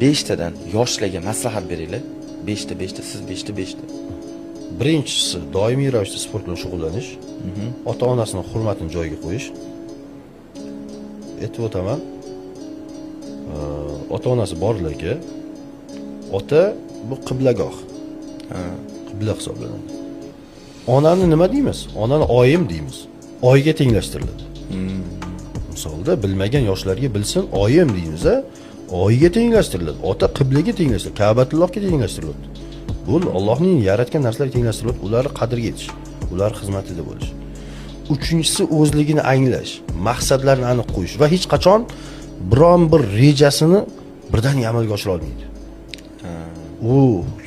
5 tadan yoshlarga maslahat beringlar. 5 ta, siz 5 ta. Birinchisi doimiy ravishda sport bilan shug'ullanish, ota-onasining hurmatini joyiga qo'yish. Aytib o'taman. Ota-onasi borlarga ota bu qiblagoh. Qibla hisoblanadi. Onani nima deymiz? Onani oyim deymiz. Oyga tenglashtiriladi. Misolda bilmagan yoshlarga bilsin, oyim deymiz, oyga tenglashtiriladi. Ota qiblaga tenglashtiriladi, Ka'batullohga tenglashtiriladi. Bu Allohning yaratgan narsalarga tenglashtiriladi, ularni qadriga yetish, ular xizmatida bo'lish. Uchinchisi o'zligini anglash, maqsadlarni aniq qo'yish va hech qachon biron bir rejasini birdaniga amalga oshira olmaydi. U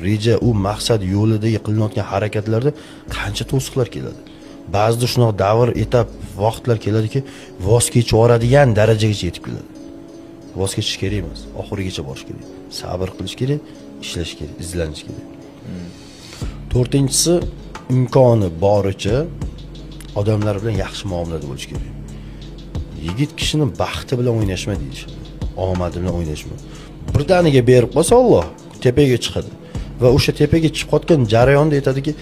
reja, u maqsad yo'lidagi qilinayotgan harakatlarda qancha to'siqlar keladi. Ba'zida shunaqa davr, etap, vaqtlar keladiki, voz kechib yuboradigan darajagacha yetib keladi. Voz kechish kerak emas, oxirigacha borish kerak. Sabr qilish kerak, ishlash kerak, izlanish kerak. To'rtinchisi, imkoni boricha odamlar bilan yaxshi muomalada bo'lish kerak. Yigit kishining baxti bilan o'ynashma deyishadi. Omadi bilan o'ynashma. Birdaniga berib qo'ysa Alloh tepaga chiqadi. Va o'sha tepaga chiqib qotgan jarayonda aytadiki,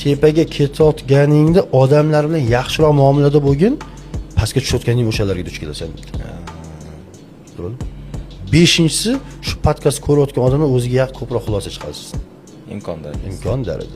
tepaga ketayotganingda odamlar bilan yaxshiroq muomalada bo'lgin, pastga tushayotganingda o'shalarga duch kelasan deydi. To'g'ri? Beshinchisi, shu podkast ko'rayotgan odamlar o'ziga ko'proq xulosa chiqarsin. Imkon darajasida. Imkon darajasida.